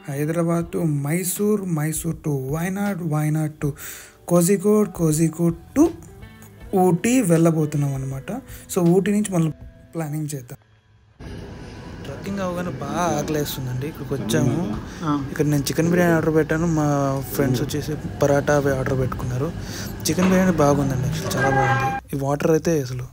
Hyderabad to Mysore, Mysore to Wayanad, Wayanad to Kozhikode, Kozhikode to Ooty వెళ్ళబోతున్నాం అనమాట. So Ooty నుంచి మళ్ళీ ప్లానింగ్ చేద్దాం. ట్రెక్కింగ్ అవగానే బాగా ఆకలేస్తుందండి. ఇక్కడికి వచ్చాము. ఇక్కడ నేను చికెన్ బిర్యానీ ఆర్డర్ పెట్టాను. మా ఫ్రెండ్స్ వచ్చేసి పరాటా అవి ఆర్డర్ పెట్టుకున్నారు. చికెన్ బిర్యానీ బాగుందండి, యాక్చువల్లీ చాలా బాగుంది. ఈ వాటర్ అయితే అసలు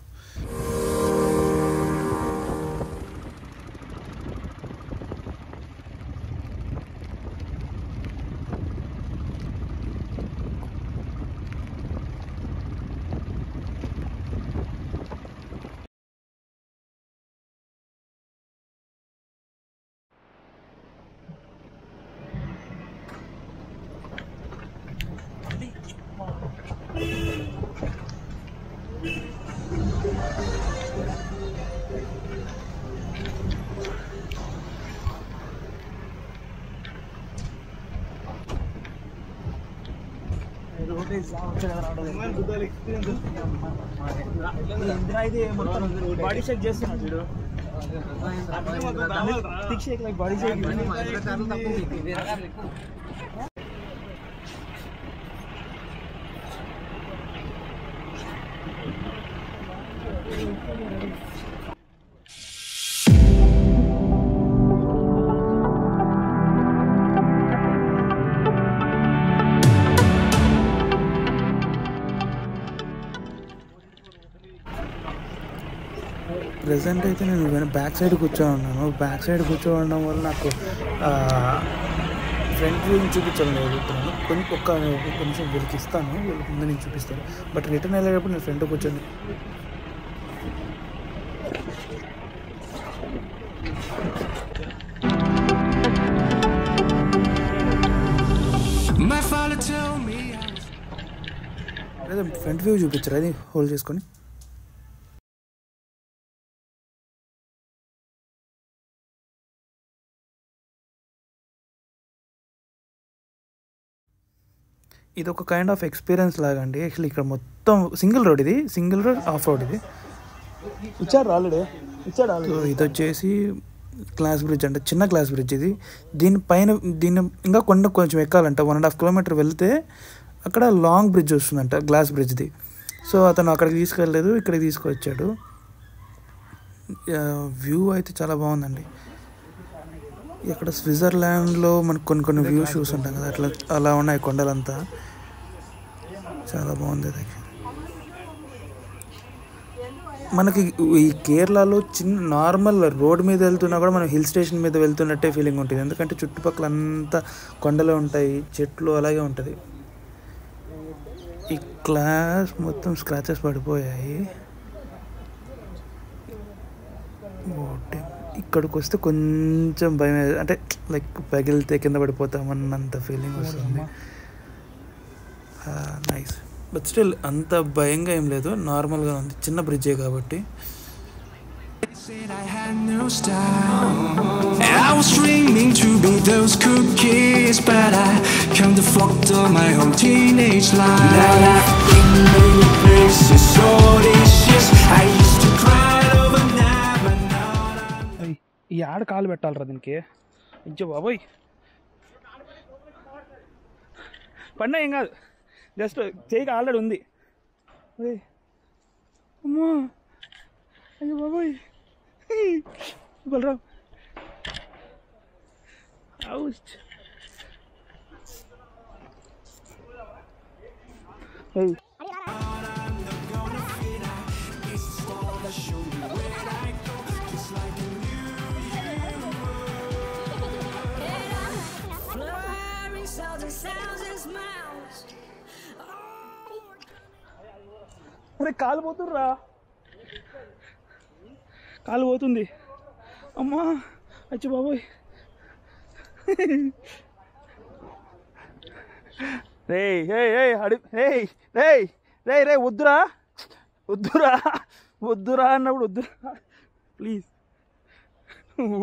బాడీ షేక్ చేస్తున్నాడు చూడు. బాడీ షేక్ ప్రజెంట్ అయితే నేను బ్యాక్ సైడ్ కూర్చొని ఉన్నాను. బ్యాక్ సైడ్ కూర్చోవడం వల్ల నాకు ఫ్రంట్ వ్యూ చూపించాలని అడుగుతున్నాను. కొంచెం వీళ్ళకి ఇస్తాను, వీళ్ళకి ముందు నేను చూపిస్తాను. బట్ రిటర్న్ వెళ్ళేటప్పుడు నేను ఫ్రంట్ కూర్చొని అదే ఫ్రంట్ వ్యూ చూపించారు, అది హోల్డ్ చేసుకొని. ఇది ఒక కైండ్ ఆఫ్ ఎక్స్పీరియన్స్ లాగా అండి. యాక్చువల్లీ ఇక్కడ మొత్తం సింగిల్ రోడ్, ఇది సింగిల్ రోడ్, ఆఫ్ రోడ్. ఇది ఇచ్చాడు ఆల్రెడీ. ఇది వచ్చేసి గ్లాస్ బ్రిడ్జ్ అంటే చిన్న గ్లాస్ బ్రిడ్జ్ ఇది. దీన్ని ఇంకా కొంచెం ఎక్కాలంట. 1.5 కిలోమీటర్ వెళ్తే అక్కడ లాంగ్ బ్రిడ్జ్ వస్తుందంట, గ్లాస్ బ్రిడ్జ్ది. సో అతను అక్కడికి తీసుకెళ్ళలేదు, ఇక్కడికి తీసుకొచ్చాడు. వ్యూ అయితే చాలా బాగుందండి. ఇక్కడ స్విట్జర్లాండ్లో మనకు కొన్ని వ్యూస్ చూస్తుంటాం కదా, అలా ఉన్నాయి కొండలంతా. చాలా బాగుంది అది. మనకి ఈ కేరళలో చిన్న నార్మల్ రోడ్ మీద వెళ్తున్నా కూడా మనం హిల్ స్టేషన్ మీద వెళ్తున్నట్టే ఫీలింగ్ ఉంటుంది. ఎందుకంటే చుట్టుపక్కల అంతా కొండలు ఉంటాయి, చెట్లు అలాగే ఉంటుంది. ఈ గ్లాస్ మొత్తం స్క్రాచెస్ పడిపోయాయి. ఇక్కడికి వస్తే కొంచెం భయం, అంటే లైక్ పగిలితే కింద పడిపోతామన్నంత ఫీలింగ్ వస్తుంది. నైస్, బట్ స్టిల్ అంత భయంగా ఏం లేదు, నార్మల్గా ఉంది. చిన్న బ్రిడ్జే కాబట్టి. I had no style. I was dreaming to be those cookies, but I come to fucked up my whole teenage life. Now I've been many places, so delicious. I used to cry over never know. ఈ ఆడ కాలు పెట్టాలరా దీనికి. ఇచ్చో బాబోయ్, పడినా ఏం కాదు, just చేయికి already ఉంది. అమ్మా, అయ్యో బాబోయ్, బలరాం. అరే కాలు పోతుర్రా, కాలు పోతుంది. అమ్మా, అచ్చి బాబోయ్. రే వద్దురా వద్దురా వద్దురా అన్నప్పుడు వద్దురా ప్లీజ్.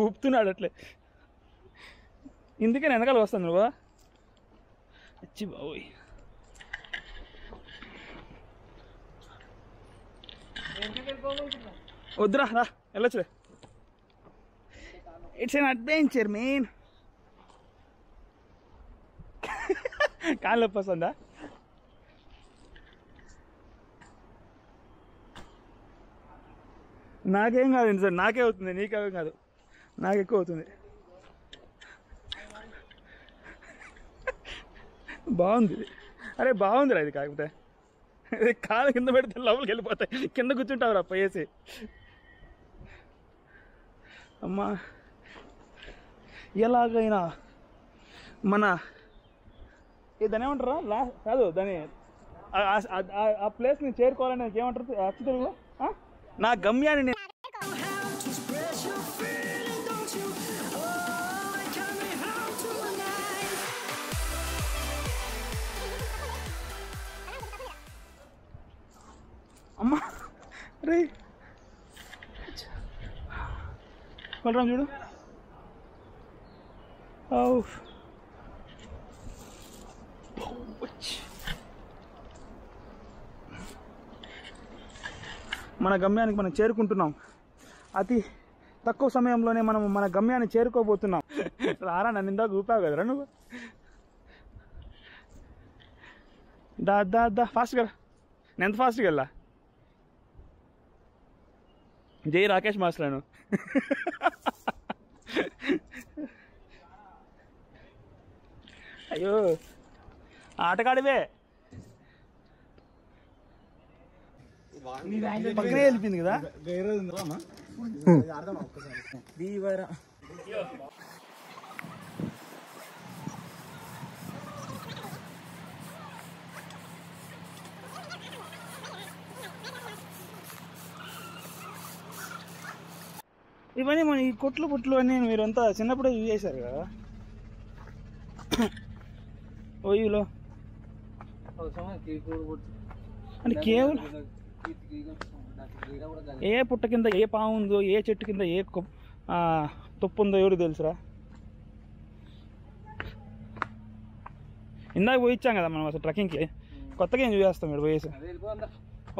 ఊపుతున్నాడు అట్లే, ఇందుకే నేను వెనకాల వస్తాను. నువ్వు అచ్చి బాబోయ్. వద్దురా రా వెళ్ళొచ్చులే. It's an adventure man. కాళ్ళు నొప్పి వస్తుందా? నాకేం కాదండి సార్, నాకే అవుతుంది, నీకేం కాదు, నాకు ఎక్కువ అవుతుంది. బాగుంది. అరే బాగుందిరా ఇది. కాకపోతే కాలు కింద పెడితే లోపలికి వెళ్ళిపోతాయి, కింద కూర్చుంటావురా పోయేసి. అమ్మా ఎలాగైనా మన దాన్ని ఏమంటారా కాదు దాన్ని ఆ ప్లేస్ని చేరుకోవాలని ఏమంటారు అచ్చు తెలుగులో? నా గమ్యాన్ని అమ్మా రే బలరాం చూడు. మన గమ్యానికి మనం చేరుకుంటున్నాం. అతి తక్కువ సమయంలోనే మనం మన గమ్యాన్ని చేరుకోబోతున్నాం. రారా, నన్ను ఇందాక ఊపావు కదరా నువ్వు. దా ఫాస్ట్గా. నేను ఎంత ఫాస్ట్గా వెళ్ళా? జై రాకేష్ మాస్టర్ను. అయ్యో ఆటగాడివే, పక్కనే వెళ్ళిపోయింది కదా. ఇవన్నీ మన ఈ కొట్లు అన్నీ మీరంతా చిన్నప్పుడే యూజ్ చేశారు కదా ఓయూలో. అంటే కేవలం ఏ పుట్ట కింద ఏ పాము ఉందో, ఏ చెట్టు కింద ఏ తుప్పు ఉందో ఎవరికి తెలుసురా. ఇందాక పోయిచ్చాం కదా మనం అసలు ట్రెక్కింగ్కి. కొత్తగా ఏం చూసేస్తాం ఇక్కడ పోయేసి.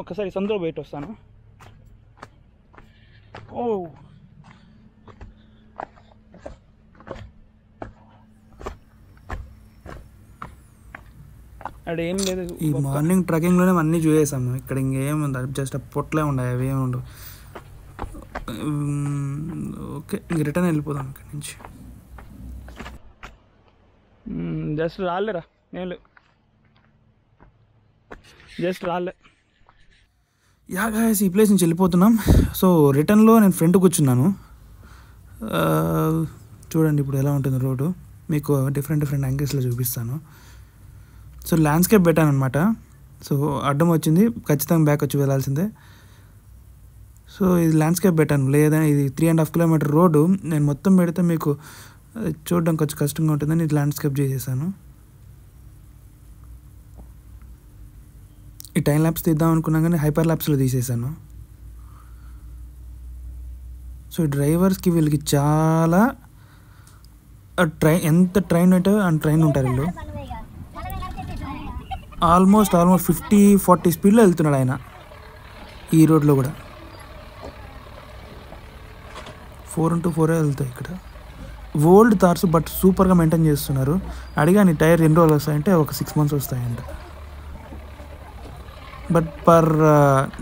ఒక్కసారి సందులో బయట వస్తాను. ఓ అక్కడ ఏం లేదు. ఈ మార్నింగ్ ట్రెక్కింగ్లోనే అన్నీ చూసేసాం మేము. ఇక్కడ ఇంకేముంది, జస్ట్ పొట్లే ఉన్నాయి, అవి ఏమి ఉండవు. ఓకే, ఇంక రిటర్న్ వెళ్ళిపోదాం ఇక్కడి నుంచి. జస్ట్ రాలేరా, ఏం లేవు, జస్ట్ రాలే. యా గాయ్స్, ఈ ప్లేస్ నుంచి వెళ్ళిపోతున్నాం. సో రిటర్న్లో నేను ఫ్రంట్ కూర్చున్నాను. చూడండి ఇప్పుడు ఎలా ఉంటుంది రోడ్డు. మీకు డిఫరెంట్ యాంగిల్స్లో చూపిస్తాను. సో ల్యాండ్స్కేప్ పెట్టాను అనమాట. సో అడ్డం వచ్చింది, ఖచ్చితంగా బ్యాక్ వచ్చి వెళ్ళాల్సిందే. సో ఇది ల్యాండ్స్కేప్ పెట్టాను. లేదా ఇది 3.5 కిలోమీటర్ రోడ్డు. నేను మొత్తం పెడితే మీకు చూడడం కొంచెం కష్టంగా ఉంటుందని ఇది ల్యాండ్స్కేప్ చేసేసాను. ఈ టైం ల్యాప్స్ తీద్దాం అనుకున్నా కానీ హైపర్ ల్యాప్స్లో తీసేసాను. సో ఈ డ్రైవర్స్కి వీళ్ళకి చాలా ఎంత ట్రైన్ అంటే అంత ట్రైన్ ఉంటారు వీళ్ళు. ఆల్మోస్ట్ 50-40 స్పీడ్లో వెళ్తున్నాడు ఆయన ఈ రోడ్లో కూడా. 4x4 వెళ్తాయి ఇక్కడ. ఓల్డ్ తార్స్ బట్ సూపర్గా మెయింటైన్ చేస్తున్నారు. అడిగాను టైర్ ఎన్ని రోజులు వస్తాయంటే ఒక 6 months వస్తాయంట. బట్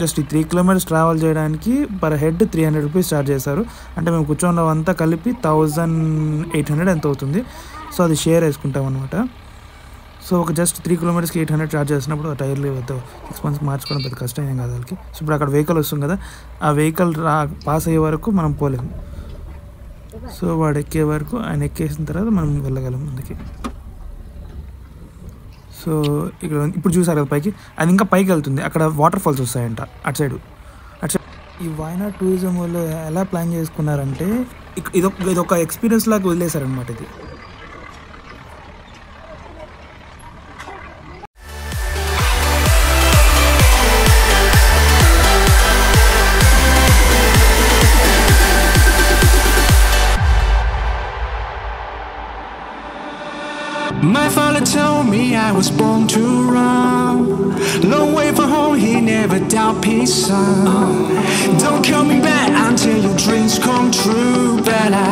జస్ట్ ఈ 3 kilometers ట్రావెల్ చేయడానికి పర్ హెడ్ 300 రూపీస్ ఛార్జ్ చేశారు. అంటే మేము కూర్చోన్నవంతా కలిపి 1800 ఎంత అవుతుంది. సో అది షేర్ వేసుకుంటాం అనమాట. సో ఒక జస్ట్ 3 kilometersకి 800 ఛార్జ్ చేసినప్పుడు ఆ టైర్లు 6 months మార్చుకోవడం పెద్ద కష్టం ఏం కాదు వాళ్ళకి. సో ఇప్పుడు అక్కడ వెహికల్ వస్తుంది కదా, ఆ వెహికల్ పాస్ అయ్యే వరకు మనం పోలేము. సో వాడు ఎక్కే వరకు, ఆయన ఎక్కేసిన తర్వాత మనం వెళ్ళగలం ముందుకి. సో ఇక్కడ ఇప్పుడు చూసారు కదా పైకి, అది ఇంకా పైకి వెళ్తుంది. అక్కడ వాటర్ ఫాల్స్ వస్తాయంట అటు సైడ్. ఈ వాయనాడ్ టూరిజం వాళ్ళు ఎలా ప్లాన్ చేసుకున్నారంటే ఇదొక ఎక్స్పీరియన్స్ లాగా వదిలేశారనమాట. ఇది My fall told me I was born to run. Long way from home, he never doubt peace, son. Don't call me back until your dreams come true. But I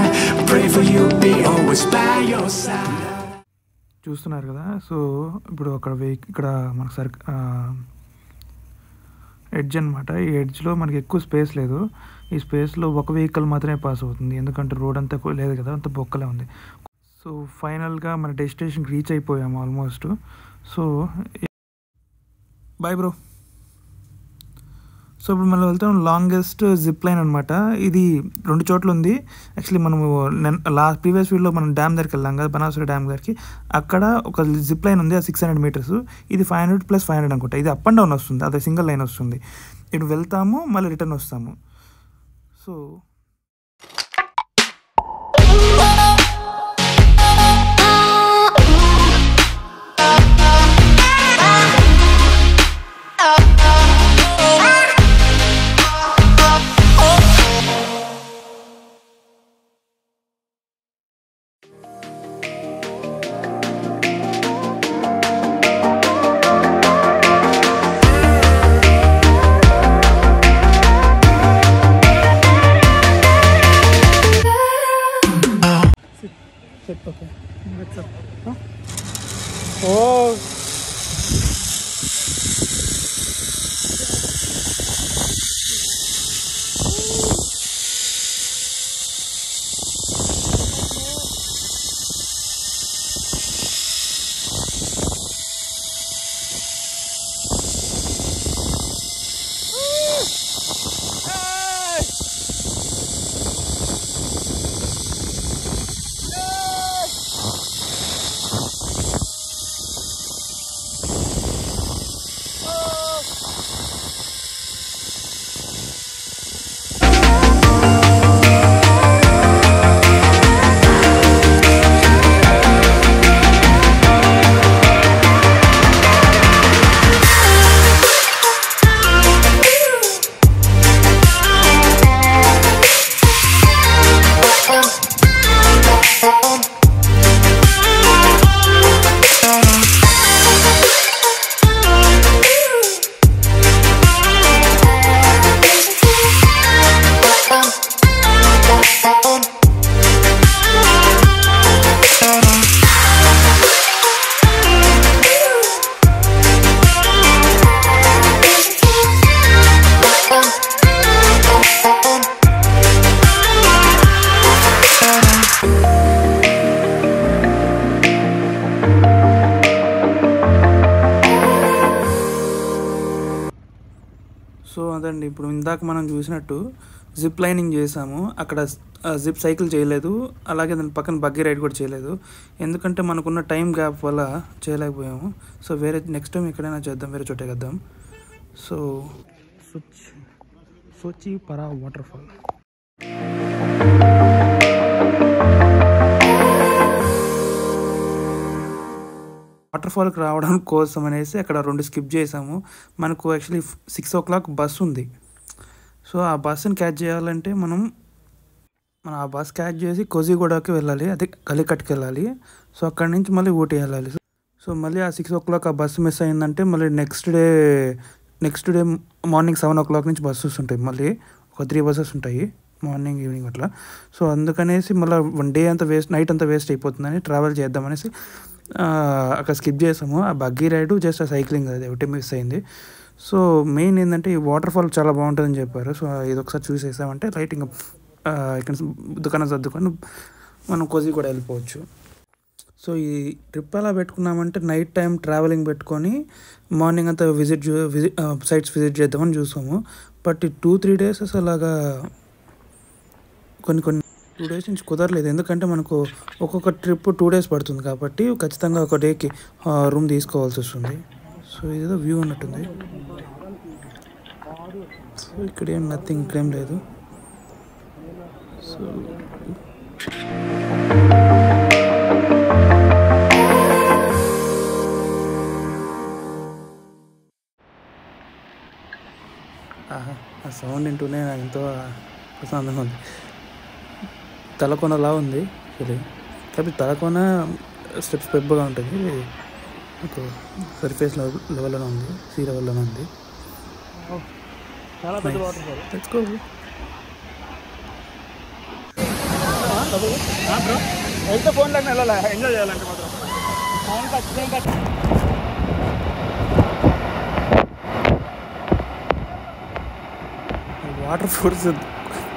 pray for you, be always by your side. చూస్తున్నారు కదా. So ఇప్పుడు అక్కడ ఇక్కడ మనకు edge అనమాట. ఈ ఎడ్జ్లో మనకి ఎక్కువ స్పేస్ లేదు. ఈ స్పేస్లో ఒక వెహికల్ మాత్రమే పాస్ అవుతుంది, ఎందుకంటే రోడ్ అంతా లేదు కదా, అంత బొక్కలే ఉంది. సో ఫైనల్గా మన డెస్టినేషన్కి రీచ్ అయిపోయాము almost. So bye bro. So ఇప్పుడు మనం వెళ్తాం లాంగెస్ట్ జిప్ లైన్ అనమాట. ఇది 2 చోట్ల ఉంది. యాక్చువల్లీ మనము ప్రీవియస్ వీడియోలో మనం డ్యామ్ దగ్గరికి వెళ్ళాం కదా, బనాసుర డ్యామ్ దగ్గరికి. అక్కడ ఒక జిప్ లైన్ ఉంది, అది 600 meters. ఇది 500 + 500 అనుకుంటా. ఇది అప్ అండ్ డౌన్ వస్తుంది, అదే సింగిల్ లైన్ వస్తుంది. ఇప్పుడు వెళ్తాము, మళ్ళీ రిటర్న్ వస్తాము. So okay. What's up? Huh? Oh. So అదండి, ఇప్పుడు ఇందాక మనం చూసినట్టు జిప్ లైనింగ్ చేసాము. అక్కడ జిప్ సైకిల్ చేయలేదు, అలాగే దాని పక్కన బగ్గీ రైడ్ కూడా చేయలేదు, ఎందుకంటే మనకున్న టైం గ్యాప్ వల్ల చేయలేకపోయాము. సో వేరే నెక్స్ట్ టైం ఎక్కడైనా చేద్దాం, వేరే చోటే చేద్దాం. సో సోచి పరా వాటర్ఫాల్. వాటర్ఫాల్కి రావడం కోసం అనేసి అక్కడ 2 స్కిప్ చేసాము. మనకు యాక్చువల్లీ 6 o'clock బస్ ఉంది. సో ఆ బస్సుని క్యాచ్ చేయాలంటే మనం ఆ బస్ క్యాచ్ చేసి కోజిగూడకి వెళ్ళాలి, అదే కలికట్కి వెళ్ళాలి. సో అక్కడి నుంచి మళ్ళీ ఊటీ వెళ్ళాలి. సో మళ్ళీ ఆ 6 o'clock ఆ బస్సు మిస్ అయిందంటే మళ్ళీ నెక్స్ట్ డే మార్నింగ్ 7 o'clock నుంచి బస్సెస్ ఉంటాయి. మళ్ళీ ఒక 3 buses ఉంటాయి, మార్నింగ్ ఈవినింగ్ అట్లా. సో అందుకనేసి మళ్ళీ 1 day అంతా నైట్ అంతా వేస్ట్ అయిపోతుందని ట్రావెల్ చేద్దామనేసి అక్కడ స్కిప్ చేసాము. ఆ బగ్గీ రైడ్ జస్ట్ ఆ సైక్లింగ్ అది ఒకటి మిస్ అయింది. సో మెయిన్ ఏంటంటే ఈ వాటర్ఫాల్ చాలా బాగుంటుందని చెప్పారు. సో ఇది ఒకసారి చూసేసామంటే లైటింగ్ ఇక్కడ దుకాణం సర్దుకొని మనం కోజిగూడ వెళ్ళిపోవచ్చు. సో ఈ ట్రిప్ ఎలా పెట్టుకున్నామంటే నైట్ టైం ట్రావెలింగ్ పెట్టుకొని మార్నింగ్ అంతా సైట్స్ విజిట్ చేద్దామని చూసాము. బట్ ఈ 2-3 days అలాగా కొన్ని 2 days నుంచి కుదరలేదు, ఎందుకంటే మనకు ఒక్కొక్క ట్రిప్ 2 days పడుతుంది కాబట్టి ఖచ్చితంగా ఒక డేకి రూమ్ తీసుకోవాల్సి వస్తుంది. సో ఇదేదో వ్యూ ఉన్నట్టుంది. సో ఇక్కడ ఏం నథింగ్, ఇక్కడేం లేదు. సో ఆ సౌండ్ వింటూనే నాకు ఎంతో ప్రశాంతంగా ఉంది. తలకోనలా ఉంది యాక్చువల్లీ, కాబట్టి తలకోన స్టెప్స్ పెద్దగా ఉంటుంది. ఒక సర్ఫేస్ లెవెల్లోనే ఉంది, సీ లెవెల్లోనే ఉంది. చాలా పెద్ద water fall. Let's go. Bro వెళ్తే ఫోన్లోకి వెళ్ళాలి, ఎంజాయ్ చేయాలంటే మాత్రం ఫోన్ ఖచ్చితంగా. వాటర్ ఫోర్స్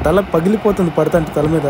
తల పగిలిపోతుంది పడుతుంటే తల మీద.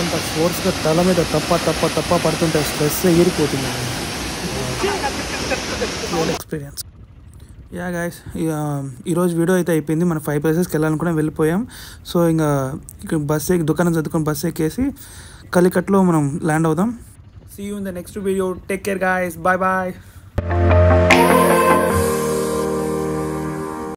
అంత ఫోర్స్గా తల మీద తప్ప పడుతుంటే స్ట్రెస్ ఎగిరిపోతుంది. ఎక్స్పీరియన్స్. యా గైస్, ఈరోజు వీడియో అయితే అయిపోయింది. మనం 5 ప్లేసెస్కి వెళ్ళాలనుకునే వెళ్ళిపోయాం. సో ఇంకా బస్ ఎక్కి దుకాణం చదువుకొని బస్ ఎక్కేసి కలికట్లో మనం ల్యాండ్ అవుదాం. See you in the next video. Take care guys, bye bye.